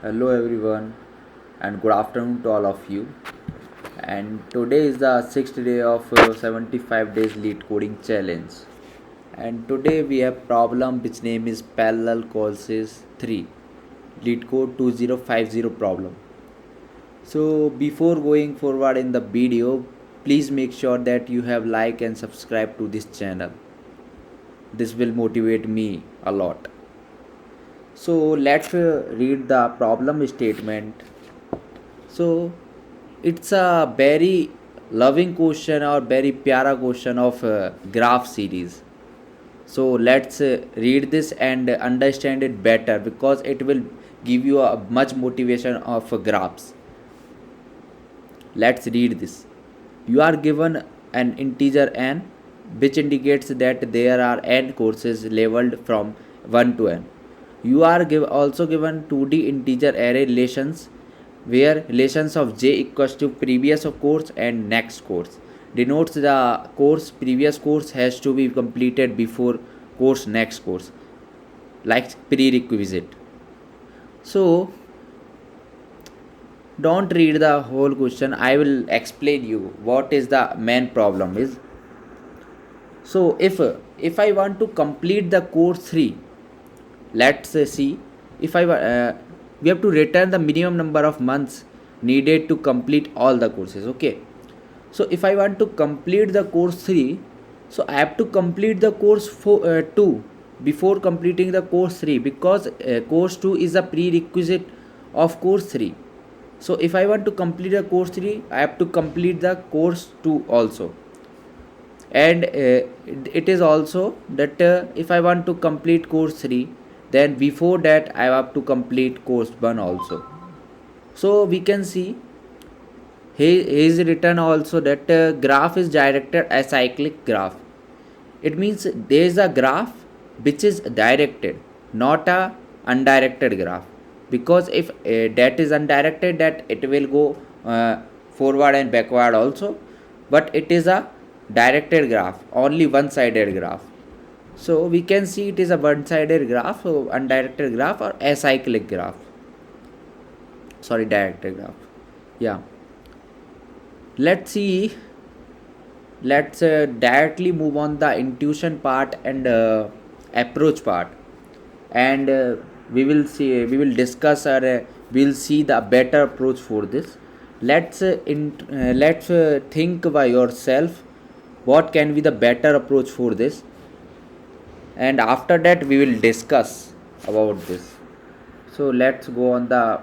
Hello everyone and good afternoon to all of you. And today is the sixth day of 75 days lead coding challenge. And today we have problem which name is parallel courses 3 lead code 2050 problem. So before going forward in the video, please make sure that you have like and subscribe to this channel. This will motivate me a lot. So let's read the problem statement. So it's a very loving question or very pyara question of graph series. So let's read this and understand it better because it will give you a much motivation of graphs. Let's read this. You are given an integer n which indicates that there are n courses labeled from 1 to n. You are also given 2D integer array relations where relations of j equals to previous course and next course denotes the course previous course has to be completed before course next course, like prerequisite. So don't read the whole question, I will explain you what is the main problem is. So if I want to complete the course 3, let's see. If we have to return the minimum number of months needed to complete all the courses. Okay, so if I want to complete the course 3, so I have to complete the course 2 before completing the course 3 because course 2 is a prerequisite of course 3. So if I want to complete the course 3, I have to complete the course 2 also. And it is also that if I want to complete course 3, then before that I have to complete course 1 also. So we can see he is written also that graph is directed acyclic graph. It means there is a graph which is directed, not a undirected graph, because if that is undirected, that it will go forward and backward also, but it is a directed graph, only one sided graph. So we can see it is a one sided graph, so undirected graph or acyclic graph, sorry, directed graph. Yeah, let's see. Let's directly move on the intuition part and approach part, and we will discuss or we'll see the better approach for this. Let's think by yourself what can be the better approach for this, and after that we will discuss about this. So let's go on the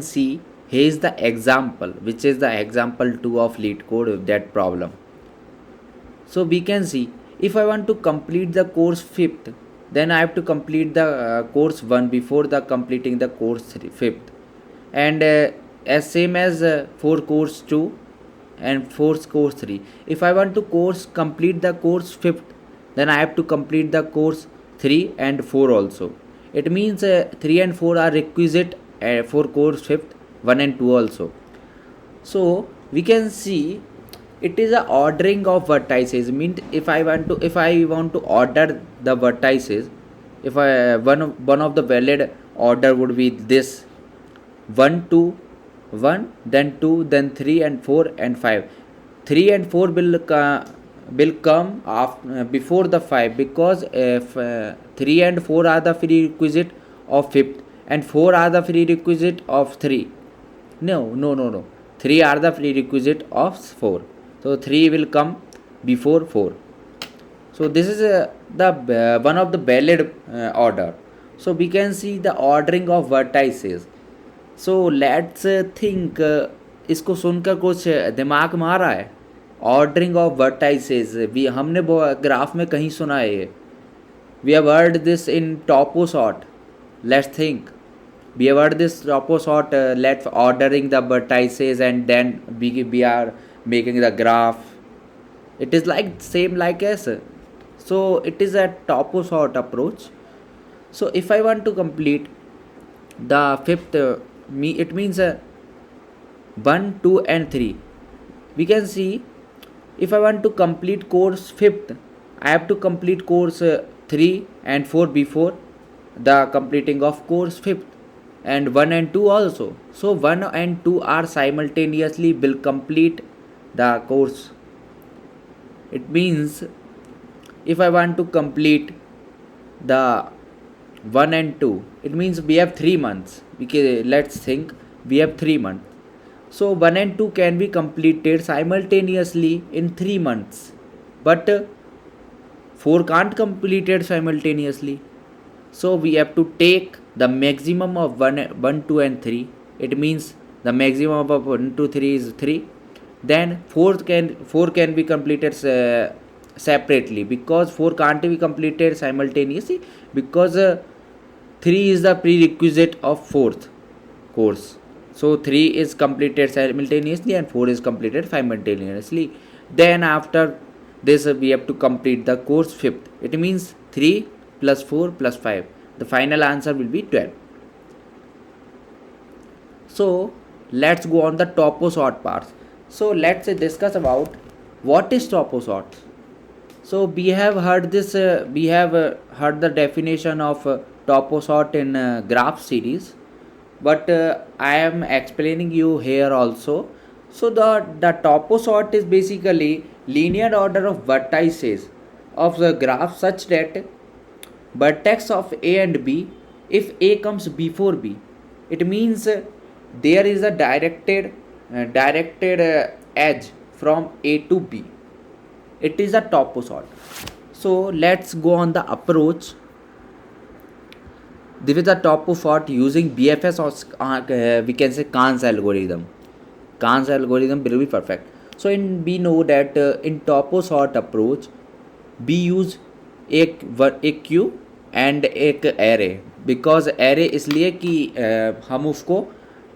see. Here is the example, which is the example 2 of lead code of that problem. So we can see if I want to complete the course 5th, then I have to complete the course 1 before the completing the course 5th, and as same as for course 2 and for course 3. If I want to course complete the course 5th, then I have to complete the course 3 and 4 also. It means 3 and 4 are requisite for course 5th, 1 and 2 also. So we can see it is a ordering of vertices. Means if I want to order the vertices, if I one of the valid order would be this: 1 2 1, then 2, then 3 and 4 and 5. 3 and 4 will come after, before the 5, because if 3 and 4 are the prerequisite of 5th and 4 are the prerequisite of 3. No, 3 are the prerequisite of 4, so 3 will come before 4. So this is the one of the valid order. So we can see the ordering of vertices. So let's think, इसको सुनकर कुछ दिमाग में आ रहा है? Ordering of vertices भी हमने graph में कहीं सुना है ये. We have heard this in toposort. Let's think. We have heard this toposort. Let's ordering the vertices and then we are making the graph. It is like same like as. So it is a toposort approach. So if I want to complete the 5th, it means 1 2 and 3. We can see if I want to complete course 5th, I have to complete course 3 and 4 before the completing of course 5th. and 1 and 2 also. So 1 and 2 are simultaneously will complete the course. It means if I want to complete the 1 and 2, it means we have 3 months. Because let's think we have 3 months. So 1 and 2 can be completed simultaneously in 3 months. But 4 can't complete it simultaneously. So we have to take the maximum of 1, 2 and 3. It means the maximum of 1, 2, 3 is 3. Then 4 can be completed separately, because 4 can't be completed simultaneously, because 3 is the prerequisite of 4th course. So 3 is completed simultaneously and 4 is completed simultaneously. Then after this we have to complete the course 5th. It means 3 plus 4 plus 5. The final answer will be 12. So let's go on the topo sort parts. So let's discuss about what is topo sort. So we have heard this. We have heard the definition of topo sort in graph series, but I am explaining you here also. So the topo sort is basically linear order of vertices of the graph such that vertex of A and B, if A comes before B, it means there is a directed edge from A to B. It is a topo sort. So let's go on the approach. This is a topo sort using BFS or we can say Kahn's algorithm. Kahn's algorithm will be perfect. So we know that in topo sort approach we use एक Q and एक array. Because array इसलिए कि हम उसको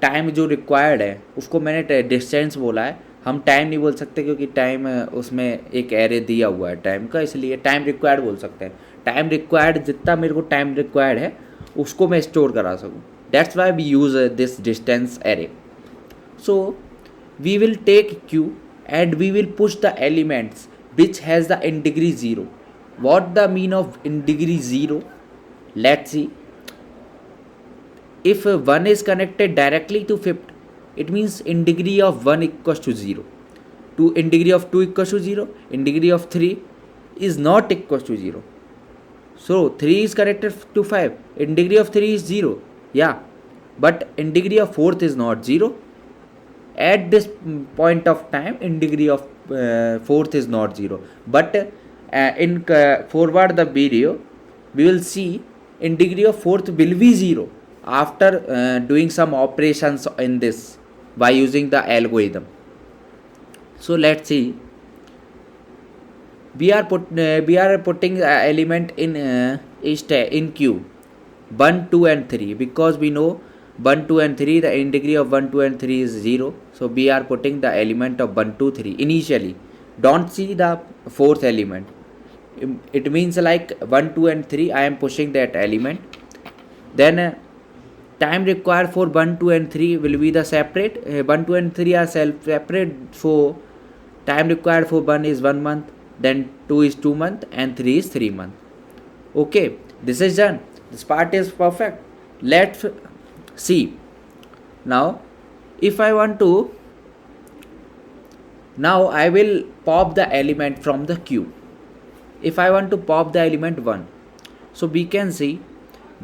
time जो required है उसको मैंने डिस्टेंस बोला है, हम टाइम नहीं बोल सकते क्योंकि टाइम उसमें एक एरे दिया हुआ है टाइम का, इसलिए टाइम रिक्वायर्ड बोल सकते हैं. टाइम रिक्वायर्ड जितना मेरे को टाइम रिक्वायर्ड है उसको मैं स्टोर करा सकूँ. That's why we use this distance array. So we will take queue and we will push the elements which has the in degree 0. What the mean of in degree 0? Let's see. If 1 is connected directly to 5th, it means in degree of 1 equals to 0. In degree of 2 equals to 0. In degree of 3 is not equals to 0. So 3 is connected to 5. In degree of 3 is 0. Yeah. But in degree of 4th is not 0. At this point of time, in degree of 4th is not 0. But in forward the video, we will see in degree of 4th will be 0 after doing some operations in this by using the algorithm. So let's see. We are putting element in Q 1, 2 and 3, because we know 1, 2 and 3, the in degree of 1, 2 and 3 is 0. So we are putting the element of 1, 2, 3 initially. Don't see the 4th element. It means like 1, 2 and 3 I am pushing that element. Then time required for 1, 2 and 3 will be the separate. 1, 2 and 3 are separate. So time required for 1 is 1 month. Then 2 is 2 months and 3 is 3 months. Okay, this is done. This part is perfect. Let's see. Now if I want to, now I will pop the element from the queue. If I want to pop the element 1, so we can see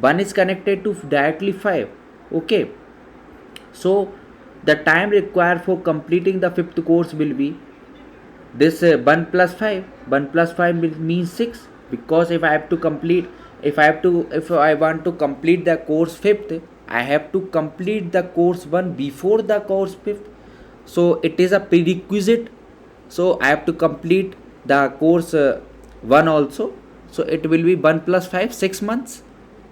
1 is connected to directly 5. Okay, so the time required for completing the 5th course will be this 1 plus 5. 1 plus 5 will mean 6, because if I want to complete the course 5th, I have to complete the course 1 before the course 5th. So it is a prerequisite. So I have to complete the course 1 also. So it will be 1 plus 5, 6 months.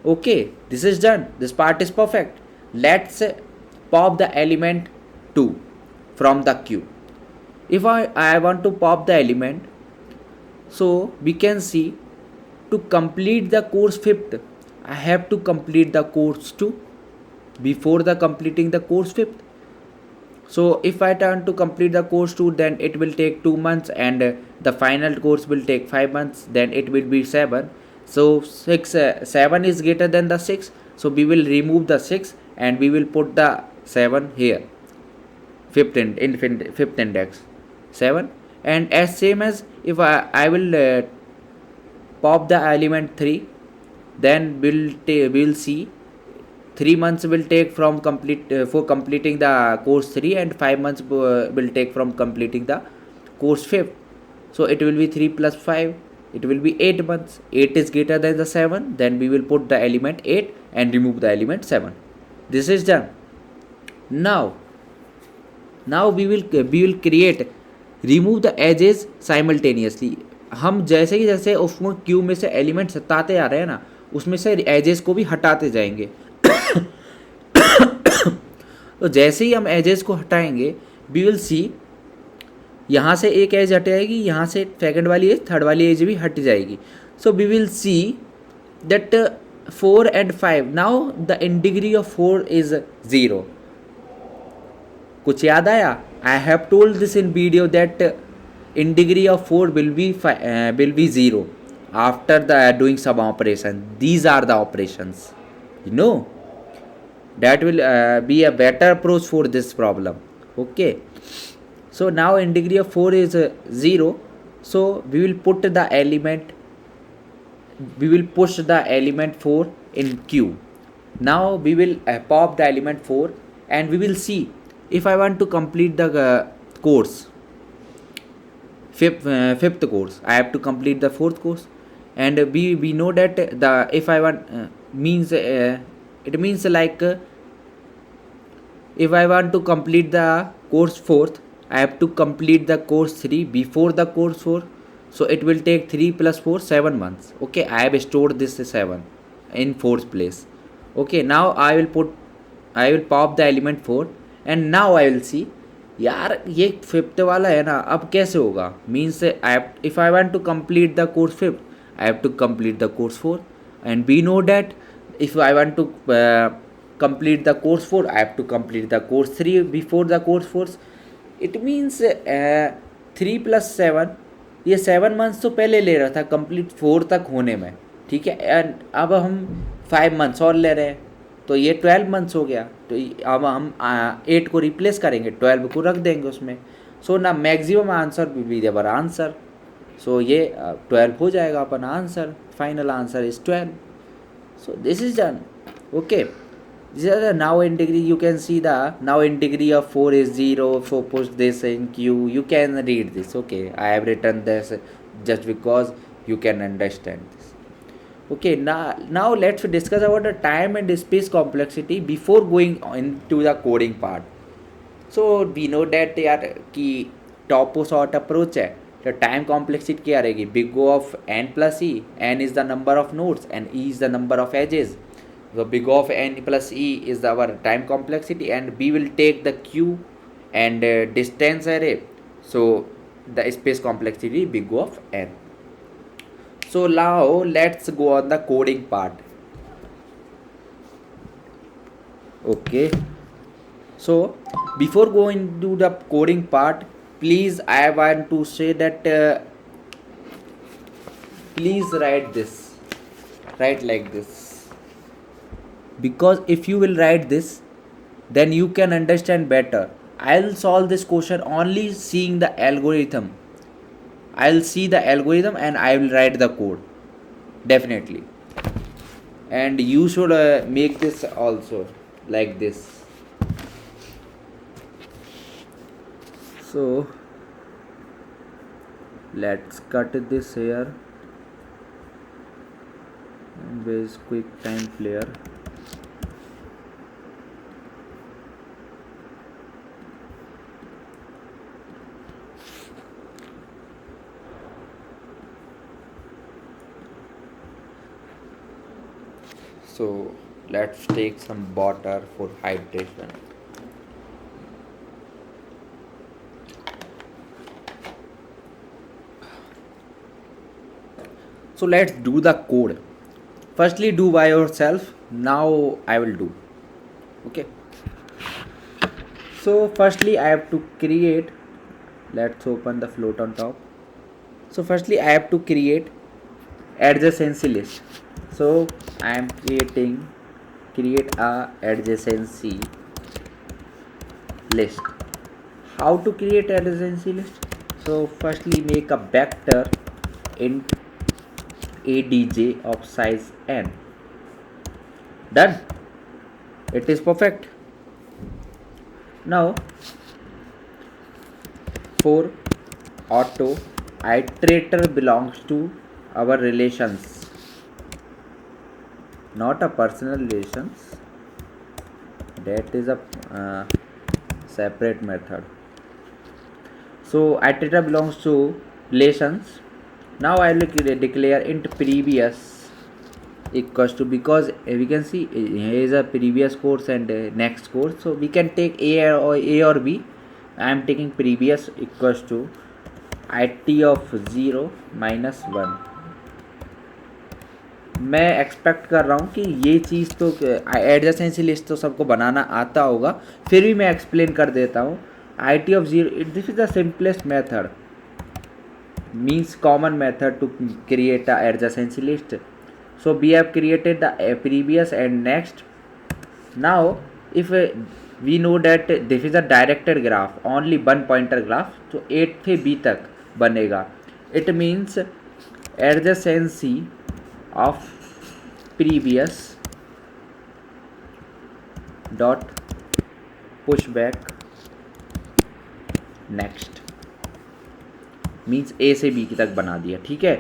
Okay, this is done. This part is perfect. Let's pop the element 2 from the queue. If I want to pop the element, so we can see to complete the course 5th, I have to complete the course 2 before the completing the course 5th. So if I turn to complete the course 2, then it will take 2 months, and the final course will take 5 months, then it will be 7. So 7 is greater than the 6, so we will remove the 6 and we will put the 7 here, fifth index 7. And as same as if I will pop the element 3, then we'll see 3 months will take from for completing the course 3, and 5 months will take from completing the course 5. So it will be 3 plus 5, it will be 8 months. 8 is greater than the 7, then we will put the element 8 and remove the element 7. This is done. Now we will create, remove the edges simultaneously. हम जैसे उसमें Q में से element हटाते आ रहे हैं ना, उसमें से एजेस को भी हटाते जाएंगे. तो जैसे ही हम एजेस को हटाएंगे, वी विल सी यहाँ से एक एज हट जाएगी, यहाँ से सेकंड वाली एज, थर्ड वाली एज भी हट जाएगी. So we will see that 4 and 5, now the in degree of 4 is 0. कुछ याद आया? I have told this in video that in degree of 4 will be 0 after the doing some operation. These are the operations, you know, that will be a better approach for this problem. Okay, so now in degree of 4 is 0, so we will push the element 4 in Q. Now we will pop the element 4, and we will see if I want to complete the course, fifth course, I have to complete the fourth course. And we know that the if I want means it means like if I want to complete the course 4th, I have to complete the course 3 before the course 4. So it will take 3 plus 4, 7 months. Okay, I have stored this 7 in 4th place. Okay, now I will pop the element 4, and now I will see, यार ये fifth वाला है ना, अब कैसे होगा? Means if I want to complete the course 5, I have to complete the course 4, and we know that if I want to complete the course 4, I have to complete the course 3 before the course 4. It means 3 plus 7, ये 7 months तो पहले ले रहा था complete 4 तक होने में, ठीक है. एंड अब हम 5 months और ले रहे हैं, तो ये 12 months हो गया. तो अब हम 8 को रिप्लेस करेंगे, 12 को रख देंगे उसमें. सो ना maximum answer will be there answer. So ये 12 हो जाएगा अपन answer. Final answer is 12. So this is done. Okay, now in degree you can see the now in degree of 4 is 0. So push this in Q. You can read this. Okay, I have written this just because you can understand this. Okay, now let's discuss about the time and space complexity before going into the coding part. So we know that यार कि टॉपो short approach है, तो time complexity क्या रहेगी? Big O of n plus e. n is the number of nodes and e is the number of edges. So big O of n plus e is our time complexity, and we will take the q and distance array. So the space complexity big O of n. So now let's go on the coding part. Okay, so before going to the coding part, please I want to say that please write like this, because if you will write this, then you can understand better. I'll solve this question only seeing the algorithm. I'll see the algorithm and I will write the code definitely, and you should make this also like this. So let's cut this here with quick time flare. So let's take some water for hydration. So let's do the code. Firstly, do by yourself. Now I will do. Okay. So firstly I have to create, let's open the float on top. So firstly I have to create adjacency list. So I am creating create a adjacency list. How to create adjacency list? So firstly make a vector int adj of size n. Done. It is perfect. Now for auto iterator belongs to our relations, not a personal relations. That is a separate method. So iterator belongs to relations. Now I will declare int previous equals to, because we can see here is a previous course and next course, so we can take a or b. I am taking previous equals to it of 0 minus 1. मैं expect कर रहा हूँ कि ये चीज़ तो adjacency list तो सबको बनाना आता होगा, फिर भी मैं एक्सप्लेन कर देता हूँ. it of 0, this is the simplest method, means common method to create a adjacency list. So we have created the previous and next. Now if we know that this is a directed graph, only one pointer graph, तो 8 से b तक बनेगा. It means adjacency of previous dot pushback next, means a से b तक बना दिया. ठीक है.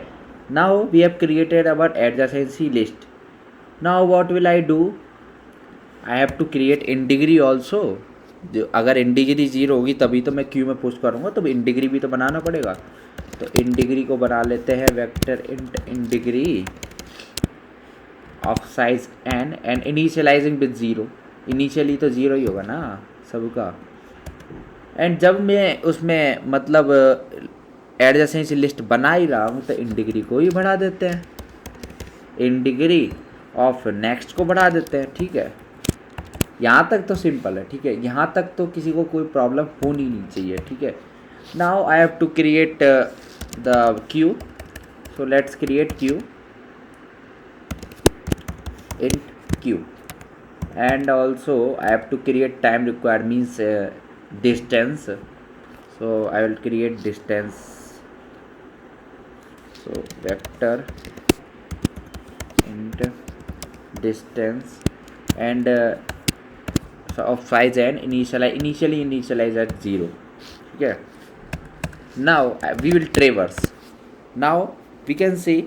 Now we have created our adjacency list. Now what will I do? I have to create int degree also. अगर int degree 0 होगी तभी तो मैं क्यू में पुश करूँगा, तो int degree भी तो बनाना पड़ेगा. तो int degree को बना लेते हैं vector int degree of size n and initializing with 0. Initially तो 0 ही होगा ना सबका. एंड जब मैं उसमें मतलब एडजेसेंसी लिस्ट बना ही रहा हूँ तो int degree को ही बढ़ा देते हैं, int degree ऑफ नेक्स्ट को बढ़ा देते हैं. ठीक है. यहाँ तक तो सिंपल है. ठीक है. यहाँ तक तो किसी को कोई प्रॉब्लम होनी नहीं चाहिए. ठीक है. Now I have to create the queue. So let's create queue int q, and also I have to create time required, means distance. So I will create distance. So vector int distance and so of size n initially initialize at 0. Okay. Now we will traverse. Now we can see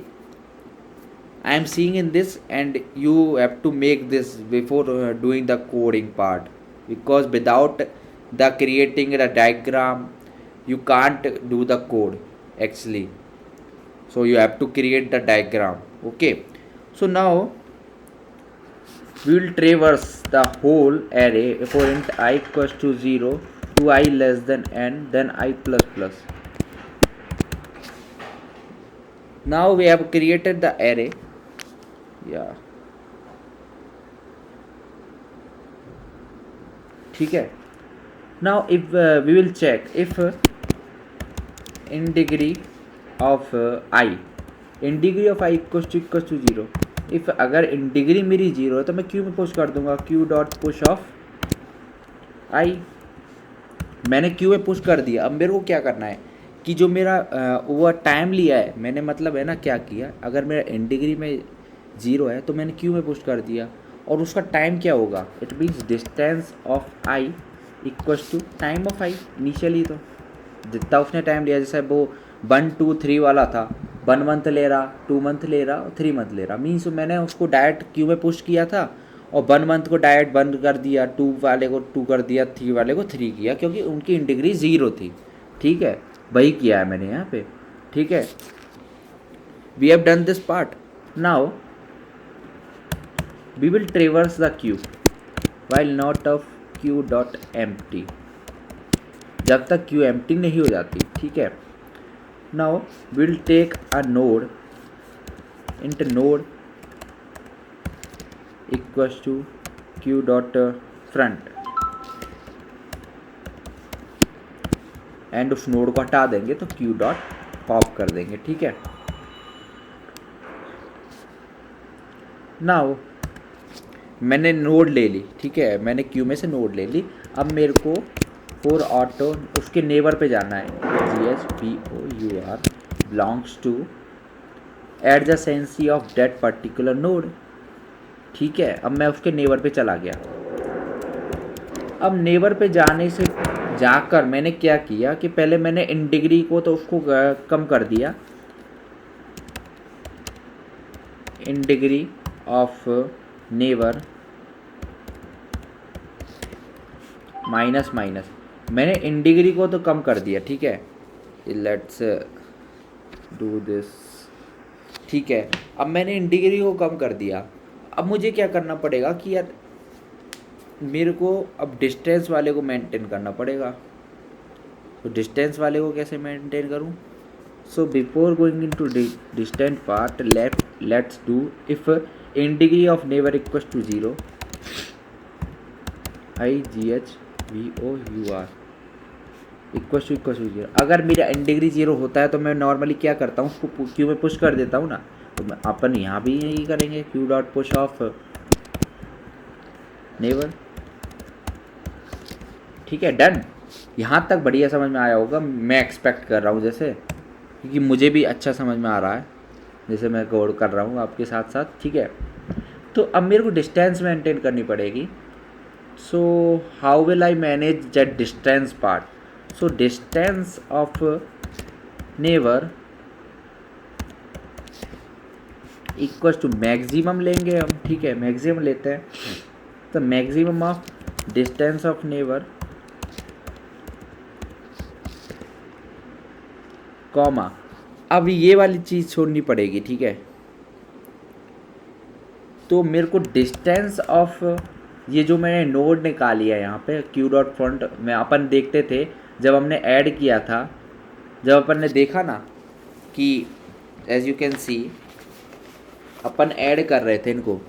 I am seeing in this, and you have to make this before doing the coding part, because without the creating a diagram you can't do the code actually. So you have to create the diagram. Okay. So now we will traverse the whole array for int I equals to 0 to I less than n, then I plus plus. Now we have created the array. Yeah. ठीक है. Now if we will check if int degree of I equals to 0. if अगर int degree मेरी 0 है तो मैं q में push कर दूंगा, q dot push of I. मैंने q में पुश कर दिया. अब मेरे को क्या करना है कि जो मेरा ओवर टाइम लिया है मैंने, मतलब है ना क्या किया, अगर मेरा int degree में 0 है तो मैंने क्यू में पुश कर दिया, और उसका टाइम क्या होगा, it means distance of i equals to time of i. Initially तो जितना उसने टाइम लिया, जैसे वो 1 2 3 वाला था, 1 मंथ ले रहा, 2 मंथ ले रहा और 3 मंथ ले रहा, मीन्स मैंने उसको डायरेक्ट क्यू में पुश किया था और 1 मंथ को डायरेक्ट बंद कर दिया, 2 वाले को 2 कर दिया, 3 वाले को 3 किया, क्योंकि उनकी int degree 0 थी. ठीक है. वही किया है मैंने यहाँ पे. ठीक है. We have done this part. Now we will traverse the queue while not of queue dot empty, जब तक queue empty नहीं हो जाती. ठीक है. now we will take a node int node equals to queue dot front, and उस node को हटा देंगे तो queue dot pop कर देंगे. ठीक है. now मैंने नोड ले ली, ठीक है, मैंने क्यू में से नोड ले ली। अब मेरे को फॉर ऑटो उसके नेबर पे जाना है, GSPOUR belongs to adjacency of that particular node, ठीक है। अब मैं उसके नेबर पे चला गया। अब नेबर पे जाने से जाकर मैंने क्या किया कि पहले मैंने इन डिग्री को तो उसको कम कर दिया, इन degree of neighbour minus minus, मैंने इन डिग्री को तो कम कर दिया, ठीक है। लेट्स डू दिस, ठीक है। अब मैंने इन डिग्री को कम कर दिया। अब मुझे क्या करना पड़ेगा कि यार मेरे को अब डिस्टेंस वाले को मेंटेन करना पड़ेगा। तो डिस्टेंस वाले को कैसे मेंटेन करूं? So before going into distant part let's do if in degree of neighbour equals to 0, IGHVOUR equals to 0। अगर मेरा इन डिग्री 0 होता है तो मैं नॉर्मली क्या करता हूँ, उसको क्यू में पुश कर देता हूँ ना। तो मैं अपन यहाँ भी यही करेंगे, Q dot push of neighbour, ठीक है, डन। यहाँ तक बढ़िया समझ में आया होगा, मैं एक्सपेक्ट कर रहा हूँ जैसे, क्योंकि मुझे भी अच्छा समझ में आ रहा है जैसे मैं कोड कर रहा हूँ आपके साथ साथ, ठीक है। तो अब मेरे को डिस्टेंस मेंटेन करनी पड़ेगी। So how will I manage that distance part? So distance of neighbour equals to maximum लेंगे हम, ठीक है, मैक्सिमम लेते हैं। तो maximum of distance of neighbour comma, अब ये वाली चीज़ छोड़नी पड़ेगी, ठीक है। तो मेरे को डिस्टेंस ऑफ ये जो मैंने नोड निकाली है यहाँ पे क्यू डॉट फ्रंट में, अपन देखते थे जब हमने ऐड किया था, जब अपन ने देखा ना कि एज यू कैन सी अपन ऐड कर रहे थे इनको,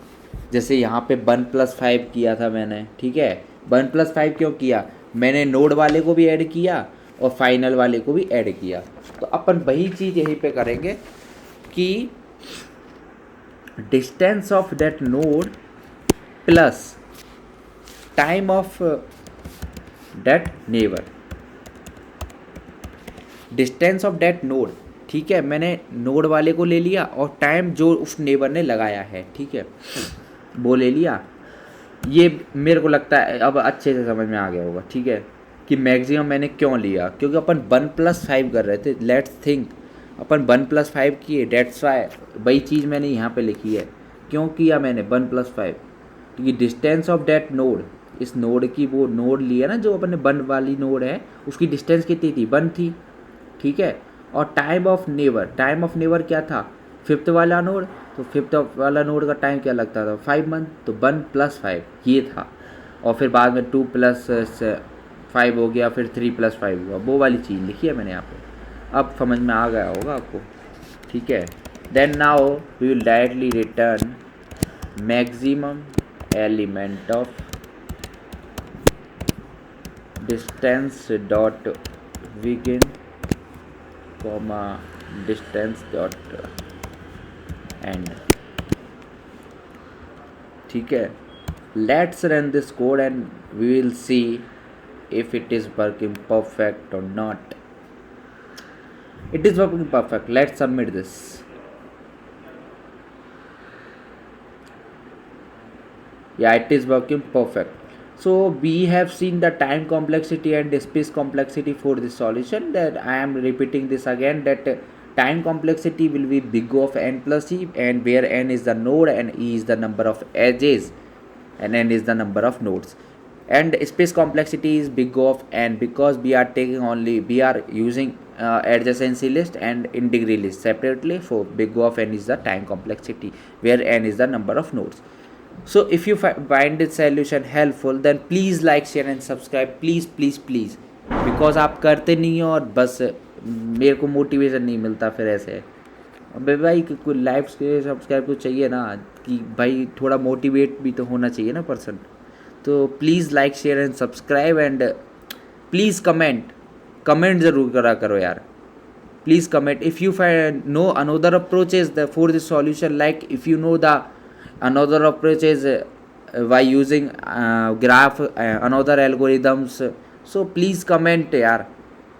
जैसे यहाँ पे 1+5 किया था मैंने, ठीक है। 1+5 क्यों किया? मैंने नोड वाले को भी ऐड किया और फाइनल वाले को भी ऐड किया। तो अपन वही चीज़ यहीं पे करेंगे कि distance of that node plus time of that neighbour, distance of that node, ठीक है। मैंने नोड वाले को ले लिया और टाइम जो उस नेबर ने लगाया है, ठीक है, वो ले लिया। ये मेरे को लगता है अब अच्छे से समझ में आ गया होगा, ठीक है, कि मैक्सिमम मैंने क्यों लिया, क्योंकि अपन 1+5 कर रहे थे। लेट्स थिंक अपन 1+5 किए, डेट्स वाई वही चीज़ मैंने यहाँ पे लिखी है। क्यों किया मैंने 1+5? क्योंकि डिस्टेंस ऑफ डेट नोड, इस नोड की वो नोड लिया ना जो अपन ने 1 वाली नोड है, उसकी डिस्टेंस कितनी थी? 1 थी, ठीक है। और टाइम ऑफ नेबर क्या था? 5th वाला नोड, तो 5th वाला नोड का टाइम क्या लगता था? 5 मंथ, तो 1+5 ये था। और फिर बाद में 2+5 हो गया, फिर 3+5 हुआ, वो वाली चीज़ लिखी है मैंने यहाँ पे। अब समझ में आ गया होगा आपको, ठीक है। Then now we will directly return maximum element of distance dot begin comma distance dot end, ठीक है। Let's run this code and we will see if it is working perfect or not. It is working perfect. Let's submit this. Yeah, it is working perfect. So we have seen the time complexity and the space complexity for this solution. That I am repeating this again, that time complexity will be big O of n plus e, and where n is the node and e is the number of edges and n is the number of nodes. And space complexity is big O of n, because we are using adjacency list and in degree list separately. For big O of n is the time complexity, where n is the number of nodes. So if you find this solution helpful, then please like, share and subscribe, please please please, because आप करते नहीं हो और बस मेरे को motivation नहीं मिलता फिर ऐसे। अबे भाई कोई लाइव सब्सक्राइब तो चाहिए ना, कि भाई थोड़ा मोटिवेट भी तो होना चाहिए ना पर्सन। तो please like, share and subscribe, and please comment ज़रूर करा करो यार, please comment if you know another approaches for this solution, like if you know the another approaches by using graph another algorithms. So please comment यार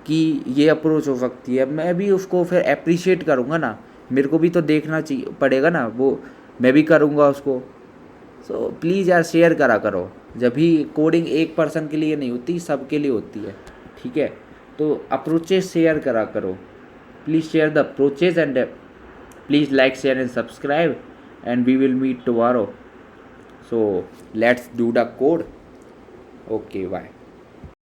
कि ये approach हो सकती है, मैं भी उसको फिर अप्रिशिएट करूँगा ना, मेरे को भी तो देखना चाहिए पड़ेगा ना, वो मैं भी करूँगा उसको। सो प्लीज़ यार शेयर करा करो, जब भी कोडिंग एक पर्सन के लिए नहीं होती, सबके लिए होती है, ठीक है। तो अप्रोचेस शेयर करा करो, please share the approaches and please like share and subscribe and we will meet tomorrow. So let's do the code. Okay, bye.